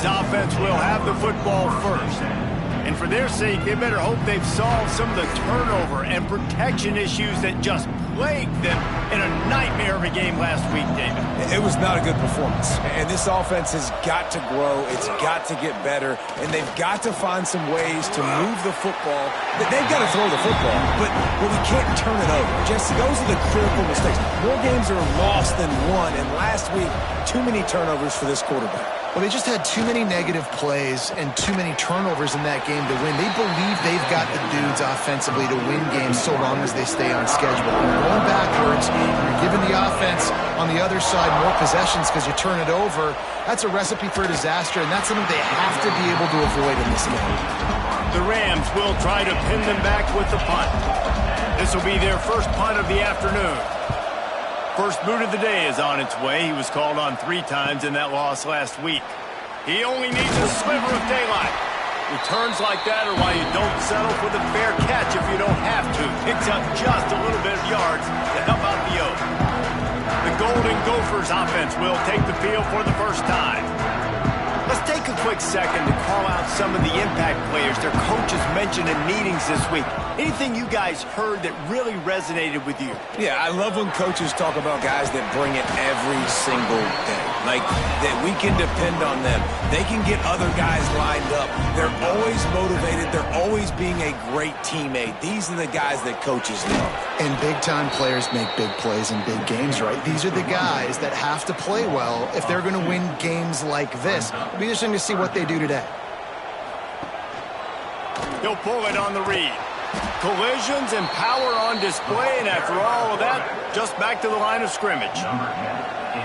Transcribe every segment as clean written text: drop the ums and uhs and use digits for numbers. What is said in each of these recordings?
Rams offense will have the football first. And for their sake, they better hope they've solved some of the turnover and protection issues that just plagued them in a nightmare of a game last week, David. It was not a good performance. And this offense has got to grow. It's got to get better. And they've got to find some ways to move the football. They've got to throw the football, but we can't turn it over. Jesse, those are the critical mistakes. More games are lost than won. And last week, too many turnovers for this quarterback. Well, they just had too many negative plays and too many turnovers in that game to win. They believe they've got the dudes offensively to win games so long as they stay on schedule. When you're going backwards, you're giving the offense on the other side more possessions because you turn it over. That's a recipe for disaster, and that's something they have to be able to avoid in this game. The Rams will try to pin them back with the punt. This will be their first punt of the afternoon. First boot of the day is on its way. He was called on 3 times in that loss last week. He only needs a sliver of daylight. Returns like that are why you don't settle for the fair catch if you don't have to. Picks up just a little bit of yards to help out the Oak. The Golden Gophers offense will take the field for the first time. Let's take a quick second to call out some of the impact players their coaches mentioned in meetings this week. Anything you guys heard that really resonated with you? Yeah, I love when coaches talk about guys that bring it every single day. Like, that we can depend on them. They can get other guys lined up. They're always motivated. They're always being a great teammate. These are the guys that coaches love. And big-time players make big plays in big games, right? These are the guys that have to play well if they're going to win games like this. It'll be interesting to see what they do today. He'll pull it on the read. Collisions and power on display, and after all of that, just back to the line of scrimmage.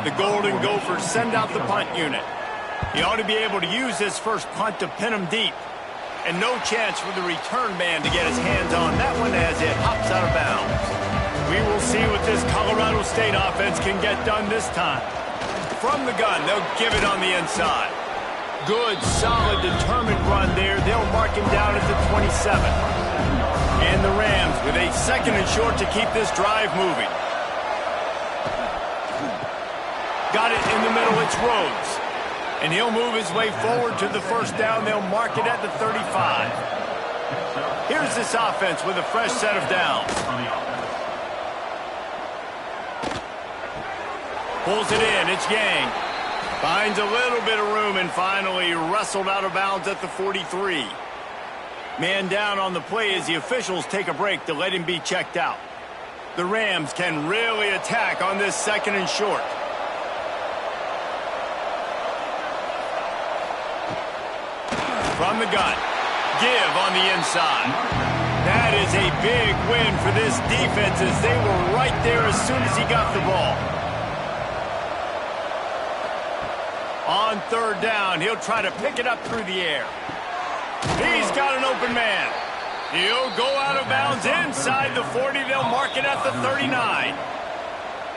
The Golden Gophers send out the punt unit. He ought to be able to use this first punt to pin him deep. And no chance for the return man to get his hands on that one as it hops out of bounds. We will see what this Colorado State offense can get done this time. From the gun, they'll give it on the inside. Good, solid, determined run there. They'll mark him down at the 27. And the Rams with a 2nd and short to keep this drive moving. Got it in the middle, it's Rhodes. And he'll move his way forward to the first down. They'll mark it at the 35. Here's this offense with a fresh set of downs. Pulls it in, it's Yang. Finds a little bit of room and finally wrestled out of bounds at the 43. Man down on the play as the officials take a break to let him be checked out. The Rams can really attack on this 2nd and short. From the gun, give on the inside. That is a big win for this defense as they were right there as soon as he got the ball. On 3rd down, he'll try to pick it up through the air. He's got an open man. He'll go out of bounds inside the 40. They'll mark it at the 39.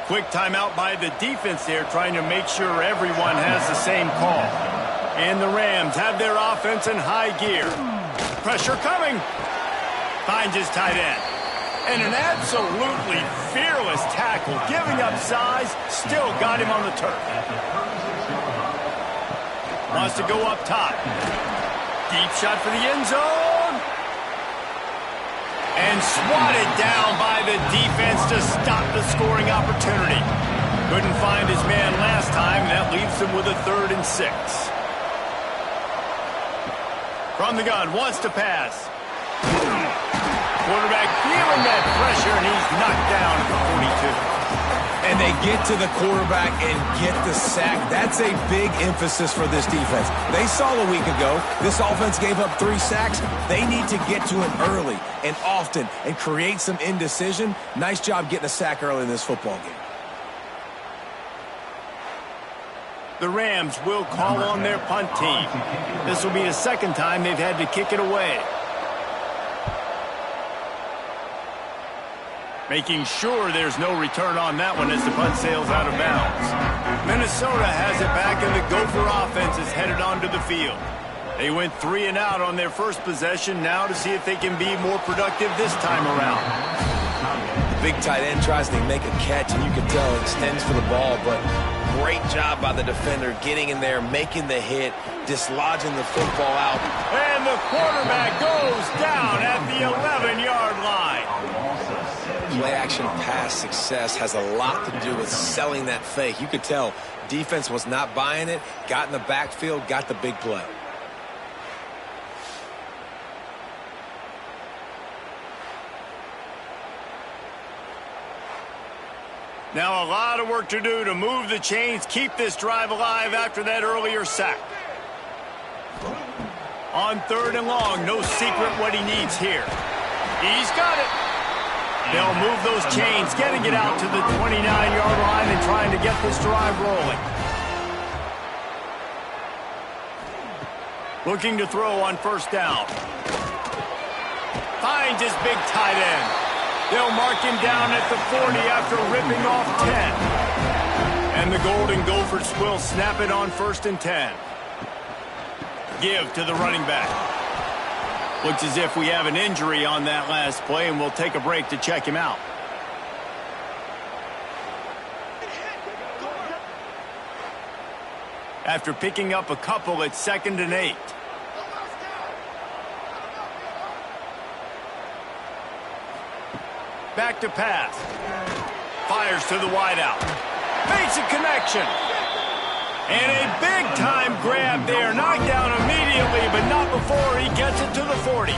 Quick timeout by the defense there, trying to make sure everyone has the same call. And the Rams have their offense in high gear. Pressure coming. Finds his tight end. And an absolutely fearless tackle. Giving up size, still got him on the turf. Wants to go up top. Deep shot for the end zone. And swatted down by the defense to stop the scoring opportunity. Couldn't find his man last time. That leaves him with a 3rd and 6. From the gun, wants to pass. Quarterback feeling that pressure, and he's knocked down at the 42. And they get to the quarterback and get the sack. That's a big emphasis for this defense. They saw a week ago, this offense gave up 3 sacks. They need to get to him early and often and create some indecision. Nice job getting a sack early in this football game. The Rams will call on their punt team. This will be the 2nd time they've had to kick it away. Making sure there's no return on that one as the punt sails out of bounds. Minnesota has it back, and the Gopher offense is headed onto the field. They went 3 and out on their first possession, now to see if they can be more productive this time around. The big tight end tries to make a catch, and you can tell extends for the ball, but Great job by the defender getting in there, making the hit, dislodging the football out. And the quarterback goes down at the 11-yard line. Play-action pass success has a lot to do with selling that fake. You could tell defense was not buying it, got in the backfield, got the big play. Now a lot of work to do to move the chains, keep this drive alive after that earlier sack. On 3rd and long, no secret what he needs here. He's got it. They'll move those chains, getting it out to the 29-yard line and trying to get this drive rolling. Looking to throw on 1st down. Finds his big tight end. They'll mark him down at the 40 after ripping off 10. And the Golden Gophers will snap it on 1st and 10. Give to the running back. Looks as if we have an injury on that last play, and we'll take a break to check him out. After picking up a couple at 2nd and 8. Back to pass. Fires to the wideout. Makes a connection. And a big-time grab there. Knocked down immediately, but not before he gets it to the 40.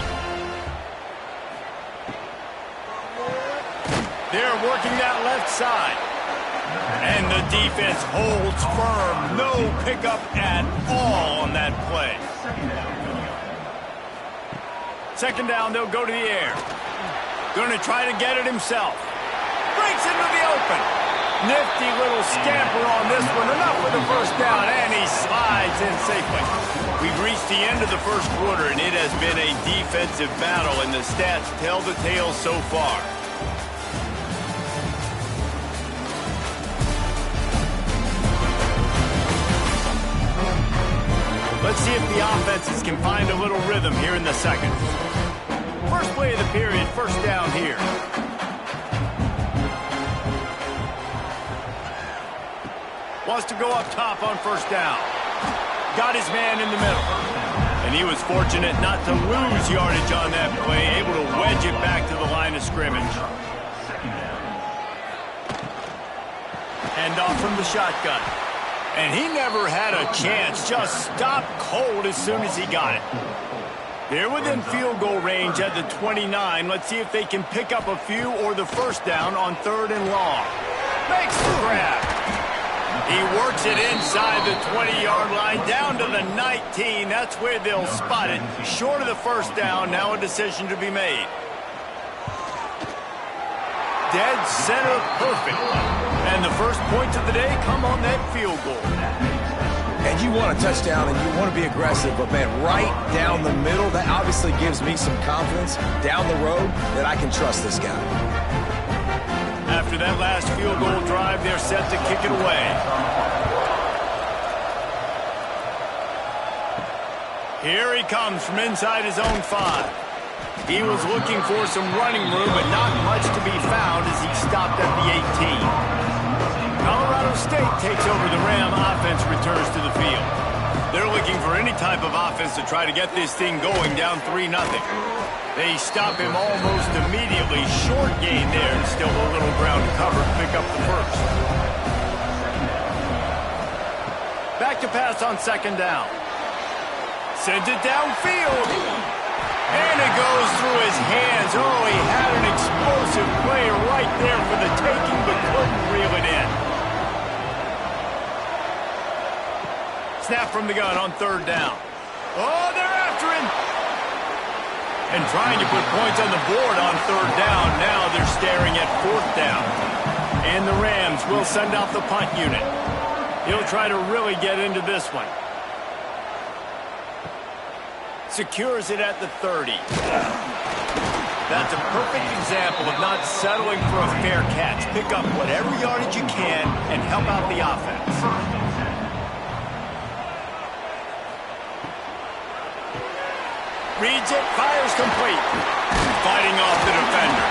They're working that left side. And the defense holds firm. No pickup at all on that play. 2nd down, they'll go to the air. Going to try to get it himself. Breaks into the open. Nifty little scamper on this one. Enough for the 1st down, and he slides in safely. We've reached the end of the 1st quarter, and it has been a defensive battle, and the stats tell the tale so far. Let's see if the offenses can find a little rhythm here in the 2nd. First play of the period, 1st down here. Wants to go up top on 1st down. Got his man in the middle. And he was fortunate not to lose yardage on that play, able to wedge it back to the line of scrimmage. Hand off from the shotgun. And he never had a chance, just stopped cold as soon as he got it. They're within field goal range at the 29. Let's see if they can pick up a few or the 1st down on 3rd and long. Makes the grab. He works it inside the 20-yard line down to the 19. That's where they'll spot it. Short of the 1st down, now a decision to be made. Dead center perfect. And the first points of the day come on that field goal. And you want a touchdown and you want to be aggressive, but, man, right down the middle, that obviously gives me some confidence down the road that I can trust this guy. After that last field goal drive, they're set to kick it away. Here he comes from inside his own 5. He was looking for some running room, but not much to be found as he stopped at the 18. Colorado State takes over the Ram offense, returns to the field. They're looking for any type of offense to try to get this thing going down 3-0. They stop him almost immediately. Short gain there and still a little ground to cover to pick up the 1st. Back to pass on 2nd down. Sends it downfield. And it goes through his hands. Oh, he had an explosive play right there for the taking, but couldn't reel it in. Snap from the gun on 3rd down. Oh, they're after him. And trying to put points on the board on 3rd down. Now they're staring at 4th down. And the Rams will send out the punt unit. He'll try to really get into this one. Secures it at the 30. That's a perfect example of not settling for a fair catch. Pick up whatever yardage you can and help out the offense. Reads it, fires complete. Fighting off the defender.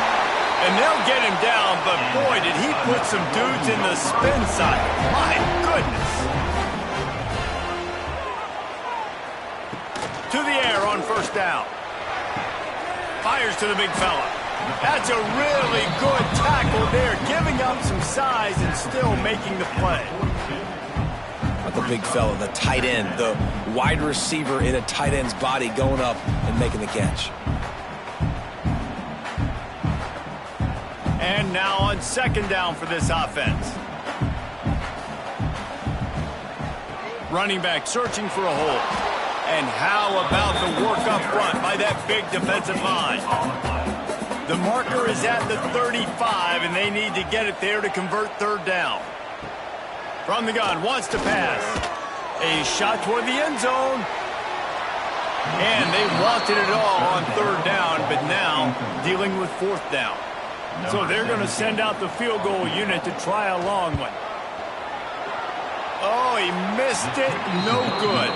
And they'll get him down, but boy, did he put some dudes in the spin cycle. My goodness. To the air on first down. Fires to the big fella. That's a really good tackle there, giving up some size and still making the play. Not the big fella, the tight end, the wide receiver in a tight end's body going up and making the catch. And now on second down for this offense. Running back searching for a hole. And how about the work up front by that big defensive line? The marker is at the 35, and they need to get it there to convert third down. From the gun, wants to pass. A shot toward the end zone. And they wanted it all on third down, but now dealing with fourth down. So they're going to send out the field goal unit to try a long one. Oh, he missed it. No good.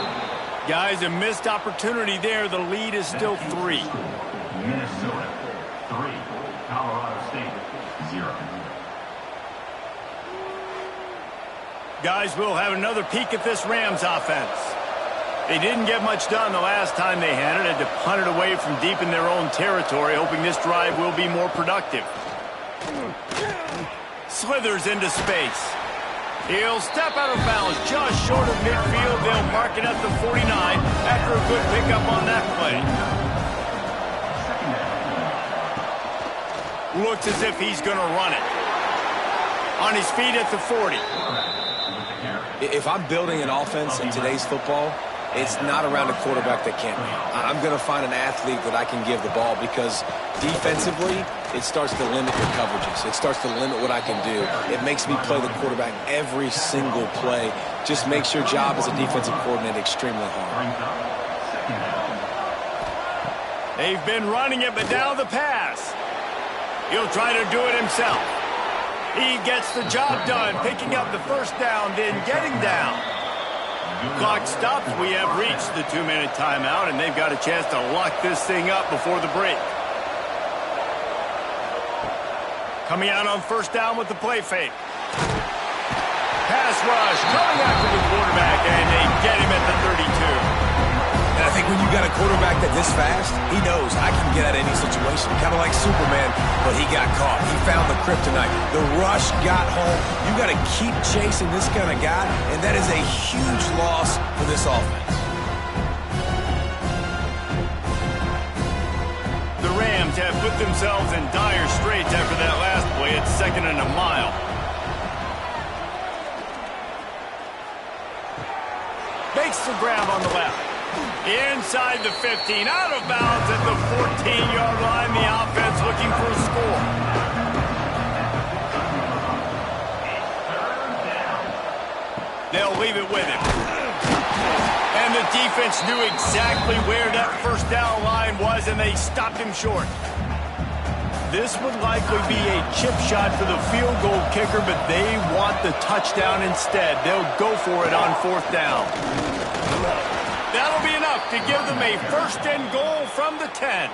Guys, a missed opportunity there. The lead is still 3. Minnesota 3, Colorado State 0. Guys, we'll have another peek at this Rams offense. They didn't get much done the last time they had it. Had to punt it away from deep in their own territory, hoping this drive will be more productive. Slithers into space. He'll step out of bounds just short of midfield. They'll mark it at the 49 after a good pickup on that play. Looks as if he's going to run it. On his feet at the 40. If I'm building an offense in today's football, it's not around a quarterback that can't run. I'm going to find an athlete that I can give the ball because defensively, it starts to limit your coverages. It starts to limit what I can do. It makes me play the quarterback every single play. Just makes your job as a defensive coordinator extremely hard. They've been running it, but now the pass. He'll try to do it himself. He gets the job done, picking up the first down, then getting down. Clock stops. We have reached the 2-minute timeout, and they've got a chance to lock this thing up before the break. Coming out on first down with the play fake. Pass rush, coming after the quarterback, and they get him at the 32. And I think when you got a quarterback that this fast, he knows I can get out of any situation. Kind of like Superman, but he got caught. He found the kryptonite. The rush got home. You got to keep chasing this kind of guy, and that is a huge loss for this offense. The Rams have put themselves in dire straits after that last play. It's 2nd and a mile. Makes the grab on the left. Inside the 15, out of bounds at the 14-yard line. The offense looking for a score. They'll leave it with him. And the defense knew exactly where that first down line was, and they stopped him short. This would likely be a chip shot for the field goal kicker, but they want the touchdown instead. They'll go for it on fourth down. That'll be enough to give them a 1st and goal from the 10.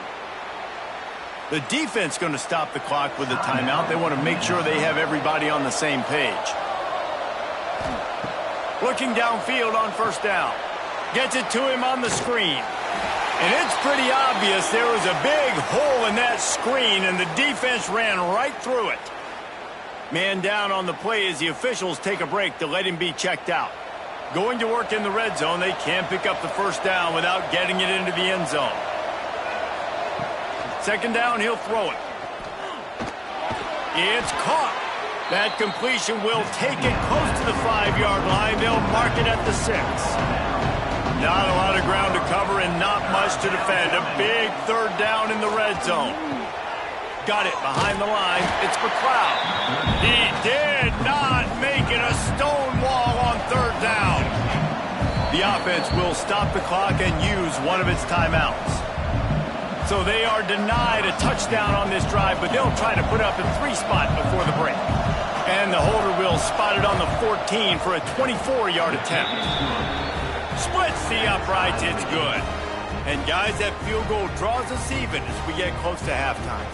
The defense going to stop the clock with a timeout. They want to make sure they have everybody on the same page. Looking downfield on first down. Gets it to him on the screen. And it's pretty obvious there was a big hole in that screen, and the defense ran right through it. Man down on the play as the officials take a break to let him be checked out. Going to work in the red zone, they can't pick up the first down without getting it into the end zone. 2nd down, he'll throw it. It's caught. That completion will take it close to the 5-yard line. They'll mark it at the 6. Not a lot of ground to cover and not much to defend. A big 3rd down in the red zone. Got it behind the line. It's McLeod. He did not make it a stone wall on 3rd down. The offense will stop the clock and use one of its timeouts. So they are denied a touchdown on this drive, but they'll try to put up a 3 spot before the break. And the holder will spot it on the 14 for a 24-yard attempt. Splits the uprights. It's good. And guys, that field goal draws us even as we get close to halftime.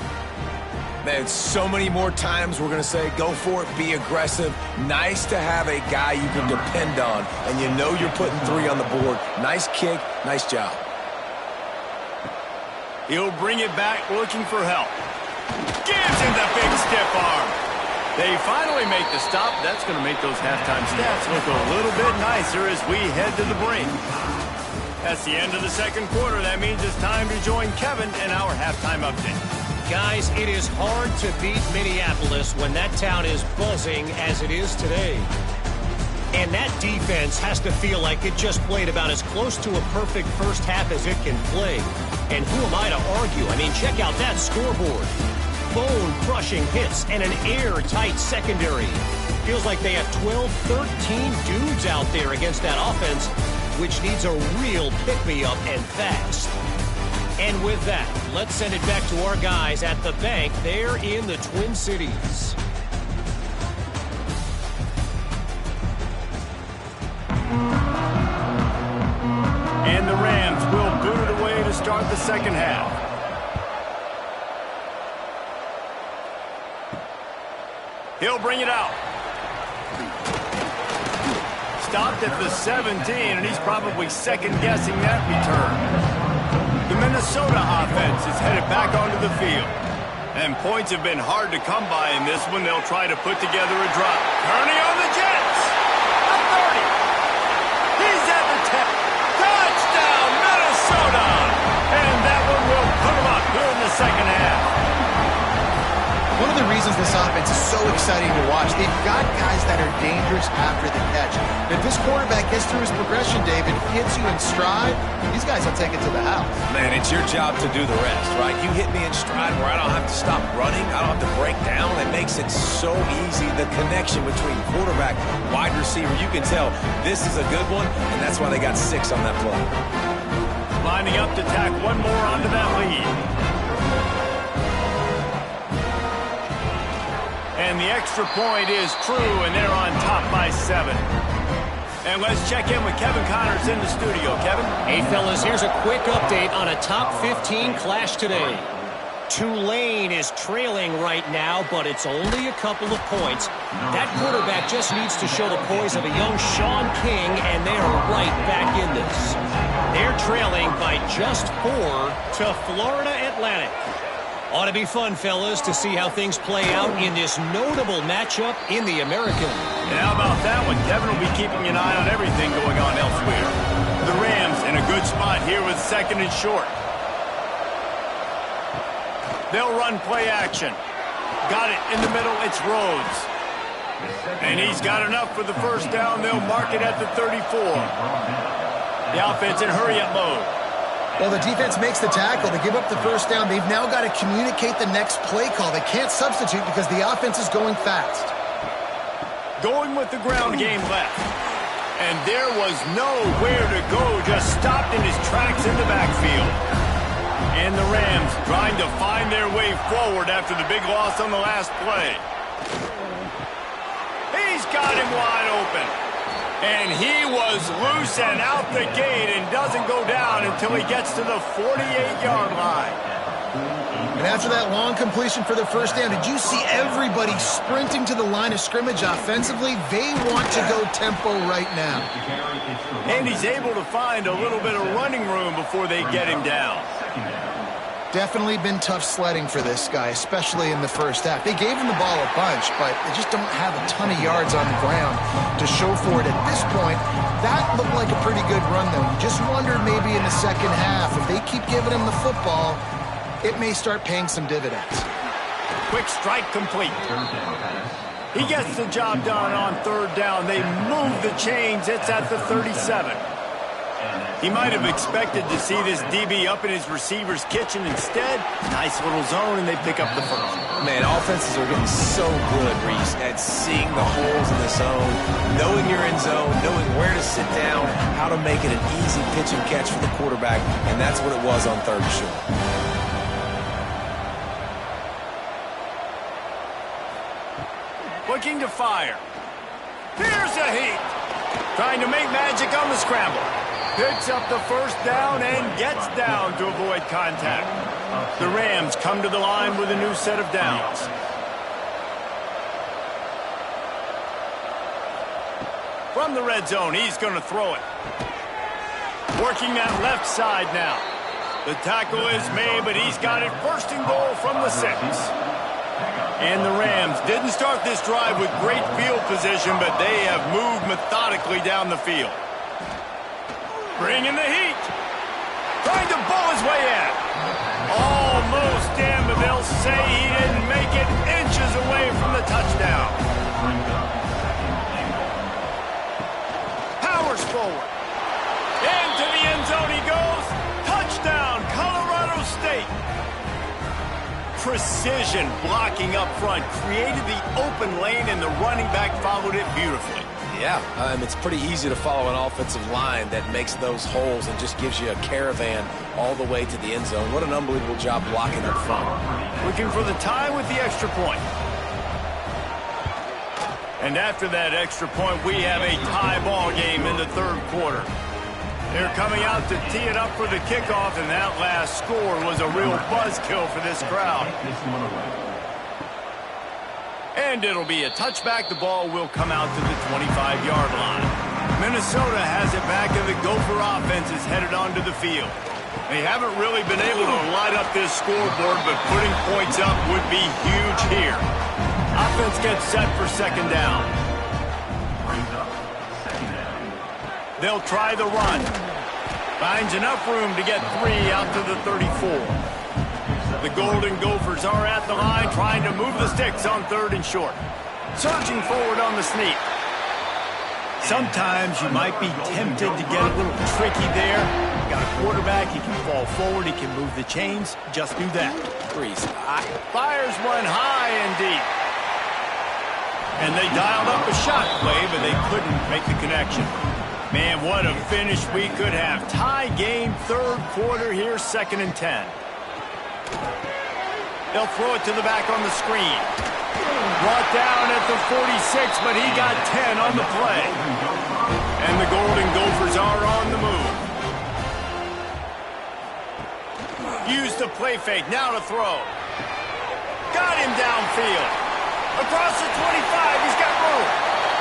Man, so many more times we're going to say, go for it, be aggressive. Nice to have a guy you can depend on, and you know you're putting 3 on the board. Nice kick, nice job. He'll bring it back looking for help. Gives him the big stiff arm. They finally make the stop. That's going to make those halftime stats look a little bit nicer as we head to the break. That's the end of the second quarter. That means it's time to join Kevin in our halftime update. Guys, it is hard to beat Minneapolis when that town is buzzing as it is today. And that defense has to feel like it just played about as close to a perfect first half as it can play. And who am I to argue? I mean, check out that scoreboard. Bone-crushing hits and an airtight secondary. Feels like they have 12, 13 dudes out there against that offense, which needs a real pick-me-up and fast. And with that, let's send it back to our guys at the bank there in the Twin Cities. And the Rams will boot it away to start the second half. He'll bring it out. Stopped at the 17, and he's probably second-guessing that return. The Minnesota offense is headed back onto the field. And points have been hard to come by in this one. They'll try to put together a drive. Kearney on the Jets. The 30. He's at the 10. Touchdown, Minnesota! And that one will put him up here in the second half. One of the reasons this offense is so exciting to watch, they've got guys that are dangerous after the catch. If this quarterback gets through his progression, David, hits you in stride, these guys will take it to the house. Man, it's your job to do the rest, right? You hit me in stride where I don't have to stop running. I don't have to break down. It makes it so easy. The connection between quarterback, wide receiver, you can tell this is a good one, and that's why they got 6 on that play. Lining up to tack one more onto that lead. And the extra point is true, and they're on top by 7. And let's check in with Kevin Connors in the studio. Kevin? Hey, fellas, here's a quick update on a top 15 clash today. Tulane is trailing right now, but it's only a couple of points. That quarterback just needs to show the poise of a young Sean King, and they're right back in this. They're trailing by just 4 to Florida Atlantic. Ought to be fun, fellas, to see how things play out in this notable matchup in the American. And how about that one? Kevin will be keeping an eye on everything going on elsewhere. The Rams in a good spot here with second and short. They'll run play action. Got it in the middle. It's Rhodes. And he's got enough for the first down. They'll mark it at the 34. The offense in hurry-up mode. Well, the defense makes the tackle. They give up the first down. They've now got to communicate the next play call. They can't substitute because the offense is going fast. Going with the ground game left. And there was nowhere to go. Just stopped in his tracks in the backfield. And the Rams trying to find their way forward after the big loss on the last play. He's got him wide open. And he was loose and out the gate and doesn't go down until he gets to the 48-yard line. And after that long completion for the first down, did you see everybody sprinting to the line of scrimmage offensively? They want to go tempo right now. And he's able to find a little bit of running room before they get him down. Definitely been tough sledding for this guy, especially in the first half. They gave him the ball a bunch, but they just don't have a ton of yards on the ground to show for it at this point. That looked like a pretty good run, though. You just wonder maybe in the second half, if they keep giving him the football, it may start paying some dividends. Quick strike complete. He gets the job done on third down. They move the chains. It's at the 37. He might have expected to see this DB up in his receiver's kitchen. Instead, nice little zone, and they pick up the first. Man, offenses are getting so good, Reese, at seeing the holes in the zone, knowing you're in zone, knowing where to sit down, how to make it an easy pitch and catch for the quarterback, and that's what it was on third and short. Looking to fire. Here's a heat. Trying to make magic on the scramble. Picks up the first down and gets down to avoid contact. The Rams come to the line with a new set of downs. From the red zone, he's going to throw it. Working that left side now. The tackle is made, but he's got it first and goal from the 6. And the Rams didn't start this drive with great field position, but they have moved methodically down the field. Bringing the heat. Trying to bull his way in. Almost in, but they'll say he didn't make it inches away from the touchdown. Powers forward. Into the end zone he goes. Touchdown, Colorado State. Precision blocking up front created the open lane, and the running back followed it beautifully. Yeah, it's pretty easy to follow an offensive line that makes those holes and just gives you a caravan all the way to the end zone. What an unbelievable job blocking up front. Looking for the tie with the extra point. And after that extra point, we have a tie ball game in the third quarter. They're coming out to tee it up for the kickoff, and that last score was a real buzzkill for this crowd. And it'll be a touchback. The ball will come out to the 25-yard line. Minnesota has it back, and the Gopher offense is headed onto the field. They haven't really been able to light up this scoreboard, but putting points up would be huge here. Offense gets set for second down. They'll try the run. Finds enough room to get 3 out to the 34. The Golden Gophers are at the line trying to move the sticks on 3rd and short. Surging forward on the sneak. Sometimes you might be tempted to get a little tricky there. You got a quarterback, he can fall forward, he can move the chains. Just do that. Breeze. Fires one high and deep. And they dialed up a shot play, but they couldn't make the connection. Man, what a finish we could have. Tie game, third quarter here, 2nd and 10. They'll throw it to the back on the screen. Brought down at the 46, but he got 10 on the play. And the Golden Gophers are on the move. Use the play fake, now to throw. Got him downfield. Across the 25, he's got room.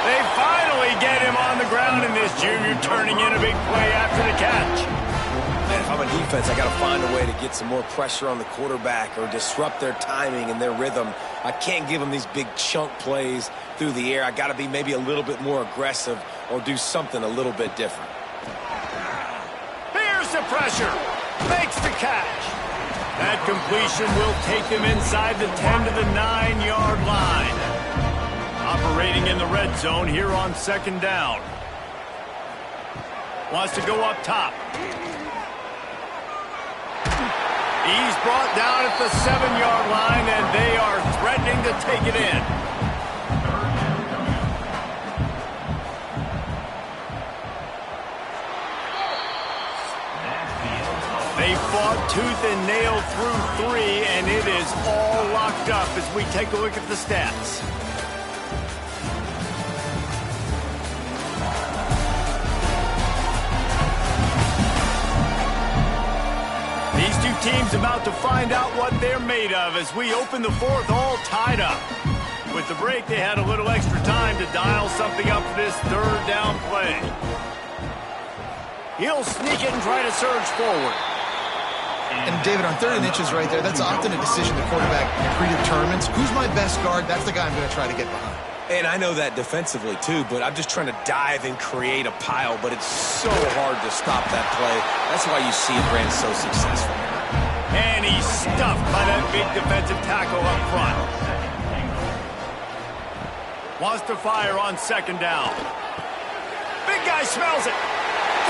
They finally get him on the ground, and this junior turning in a big play after the catch. Man, if I'm a defense, I got to find a way to get some more pressure on the quarterback or disrupt their timing and their rhythm. I can't give them these big chunk plays through the air. I got to be maybe a little bit more aggressive or do something a little bit different. Here's the pressure. Makes the catch. That completion will take them inside the 10 to the 9-yard line. Operating in the red zone here on 2nd down. Wants to go up top. He's brought down at the 7-yard line, and they are threatening to take it in. They fought tooth and nail through 3, and it is all locked up as we take a look at the stats. These two teams about to find out what they're made of as we open the fourth, all tied up. With the break, they had a little extra time to dial something up for this 3rd down play. He'll sneak it and try to surge forward. And David, on 3rd and inches right there, that's often a decision the quarterback predetermines. Who's my best guard? That's the guy I'm going to try to get behind. And I know that defensively, too, but I'm just trying to dive and create a pile, but it's so hard to stop that play. That's why you see it ran so successful. And he's stuffed by that big defensive tackle up front. Wants to fire on 2nd down. Big guy smells it.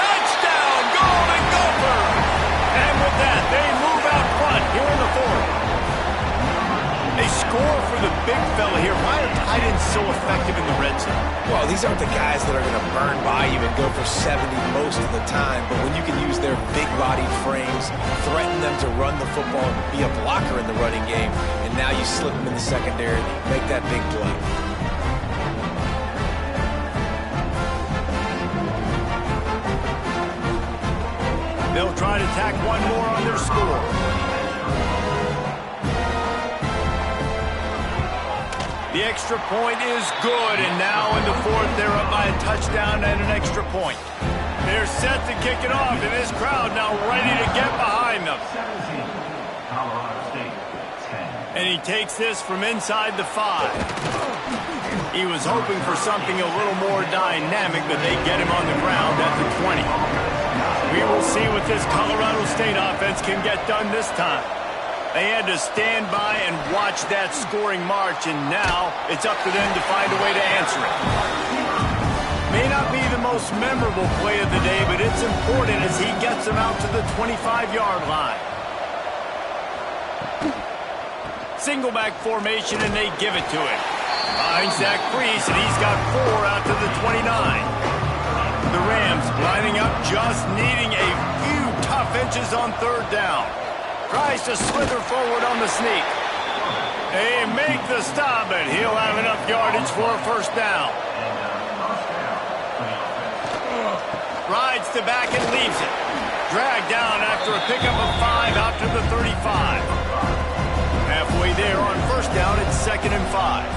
Touchdown, Golden Gopher! And with that, they move out front here in the 4th. They score for the big fella here. Why are tight ends so effective in the red zone? Well, these aren't the guys that are going to burn by you and go for 70 most of the time, but when you can use their big-bodied frames, threaten them to run the football, be a blocker in the running game, and now you slip them in the secondary, make that big play. They'll try to tack one more on their score. The extra point is good, and now in the fourth, they're up by a touchdown and an extra point. They're set to kick it off, and this crowd now ready to get behind them. 17, Colorado State, 10. And he takes this from inside the 5. He was hoping for something a little more dynamic, but they get him on the ground at the 20. We will see what this Colorado State offense can get done this time. They had to stand by and watch that scoring march, and now it's up to them to find a way to answer it. May not be the most memorable play of the day, but it's important as he gets them out to the 25-yard line. Single back formation, and they give it to him. Finds Zach Priest, and he's got 4 out to the 29. The Rams lining up, just needing a few tough inches on third down. Tries to slither forward on the sneak. They make the stop, and he'll have enough yardage for a first down. Rides the back and leaves it. Dragged down after a pickup of 5 out to the 35. Halfway there on first down, it's 2nd and 5.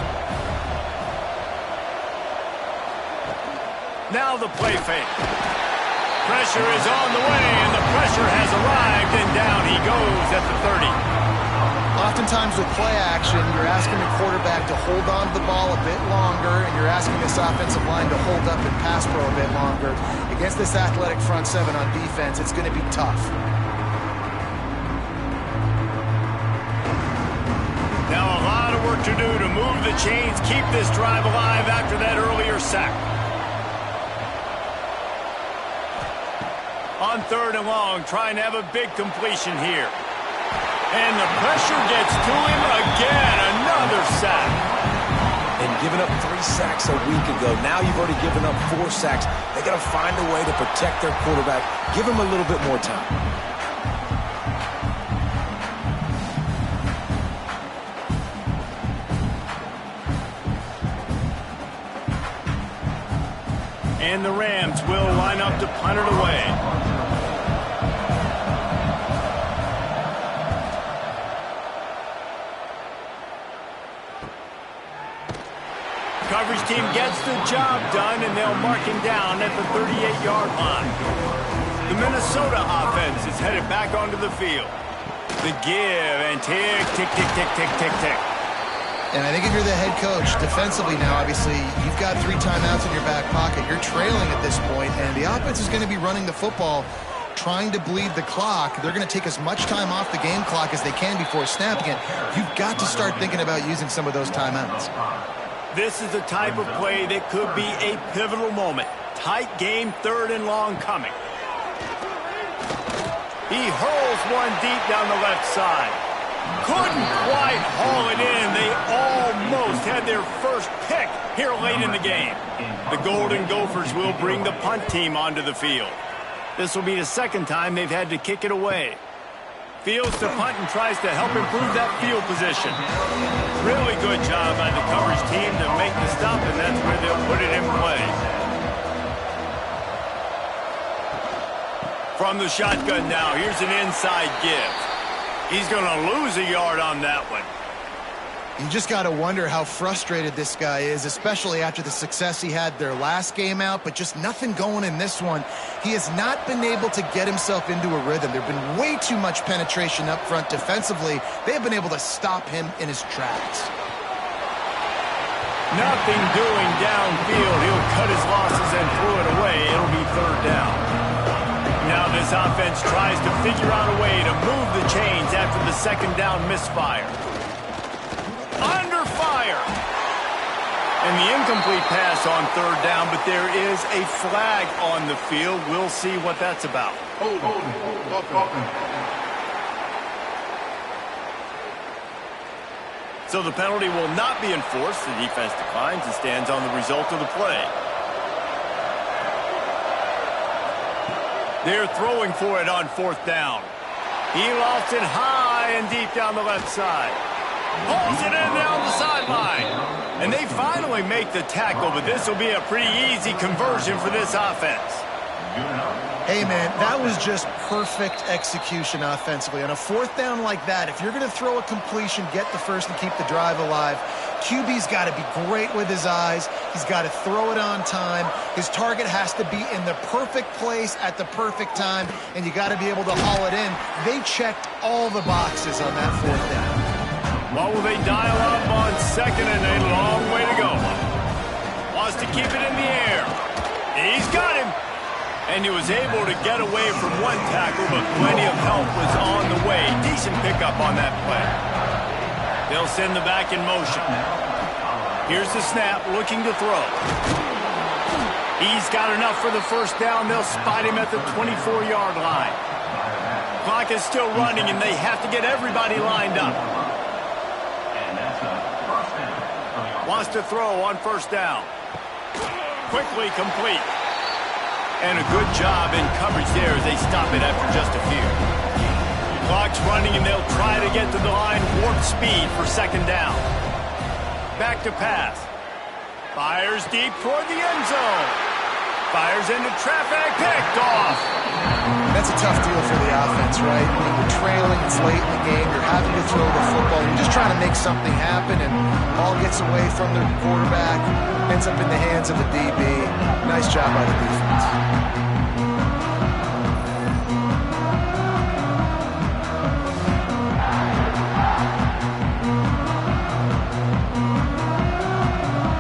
Now the play fake. Pressure is on the way, and the pressure has arrived, and down he goes at the 30. Oftentimes with play action, you're asking the quarterback to hold on to the ball a bit longer, and you're asking this offensive line to hold up and pass pro a bit longer. Against this athletic front 7 on defense, it's going to be tough. Now a lot of work to do to move the chains, keep this drive alive after that earlier sack. On 3rd and long, trying to have a big completion here. And the pressure gets to him again. Another sack. And giving up 3 sacks a week ago. Now you've already given up 4 sacks. They got to find a way to protect their quarterback. Give him a little bit more time. And the Rams will line up to punt it away. Coverage team gets the job done, and they'll mark him down at the 38-yard line. The Minnesota offense is headed back onto the field. The give and tick, tick, tick, tick, tick, tick, tick. And I think if you're the head coach, defensively now, obviously, you've got 3 timeouts in your back pocket. You're trailing at this point, and the offense is going to be running the football, trying to bleed the clock. They're going to take as much time off the game clock as they can before snapping it. You've got to start thinking about using some of those timeouts. This is the type of play that could be a pivotal moment. Tight game, 3rd and long coming. He hurls one deep down the left side. Couldn't quite haul it in. They almost had their first pick here late in the game. The Golden Gophers will bring the punt team onto the field. This will be the 2nd time they've had to kick it away. Fields to punt and tries to help improve that field position. Really good job by the coverage team to make the stop, and that's where they'll put it in play. From the shotgun now, here's an inside give. He's going to lose a yard on that one. You just got to wonder how frustrated this guy is, especially after the success he had their last game out, but just nothing going in this one. He has not been able to get himself into a rhythm. There have been way too much penetration up front defensively. They have been able to stop him in his tracks. Nothing doing downfield. He'll cut his losses and throw it away. It'll be 3rd down. Now this offense tries to figure out a way to move the chains after the 2nd down misfire. Under fire. And the incomplete pass on 3rd down, but there is a flag on the field. We'll see what that's about. So the penalty will not be enforced. The defense declines and stands on the result of the play. They're throwing for it on 4th down. He lofts it high and deep down the left side. Pulls it in down the sideline. And they finally make the tackle, but this will be a pretty easy conversion for this offense. Hey, man, that was just perfect execution offensively. On a fourth down like that, if you're going to throw a completion, get the first and keep the drive alive, QB's got to be great with his eyes. He's got to throw it on time. His target has to be in the perfect place at the perfect time, and you got to be able to haul it in. They checked all the boxes on that fourth down. What will they dial up on second and a long way to go? Wants to keep it in the air. He's got him. And he was able to get away from one tackle, but plenty of help was on the way. Decent pickup on that play. They'll send the back in motion. Here's the snap, looking to throw. He's got enough for the first down. They'll spot him at the 24-yard line. Clock is still running, and they have to get everybody lined up. Wants to throw on first down. Quickly complete. And a good job in coverage there as they stop it after just a few. Clock's running, and they'll try to get to the line warp speed for second down. Back to pass. Fires deep toward the end zone. Fires into traffic, picked off. That's a tough deal for the offense, right? I mean, you're trailing, it's late in the game, you're having to throw the football, you're just trying to make something happen, and ball gets away from the quarterback, ends up in the hands of the DB. Nice job by the defense.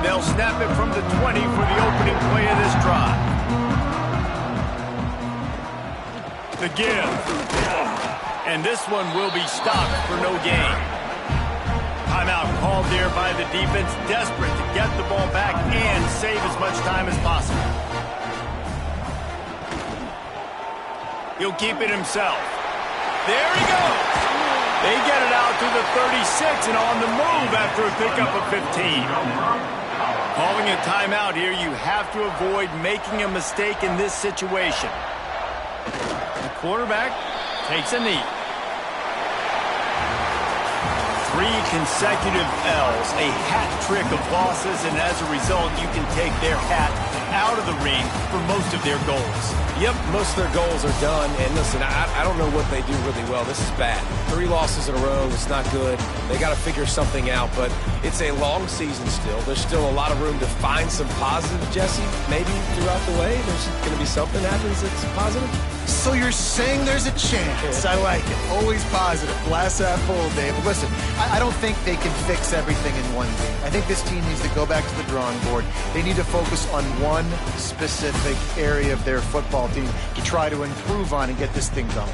They'll snap it from the 20 for the opening play of this drive. The give. And this one will be stopped for no gain. Timeout called there by the defense, desperate to get the ball back and save as much time as possible. He'll keep it himself. There he goes. They get it out to the 36 and on the move after a pickup of 15. Calling a timeout here, you have to avoid making a mistake in this situation. The quarterback takes a knee. 3 consecutive L's, a hat trick of losses, and as a result, you can take their hat out of the ring for most of their goals. Yep, most of their goals are done. And listen, I don't know what they do really well. This is bad. 3 losses in a row. It's not good. They got to figure something out, but it's a long season still. There's still a lot of room to find some positive, Jesse. Maybe throughout the way, there's going to be something happens that's positive. So you're saying there's a chance. I like it. Always positive. Glass half full, Dave. Listen, I don't think they can fix everything in one game. I think this team needs to go back to the drawing board. They need to focus on one specific area of their football team to try to improve on and get this thing going.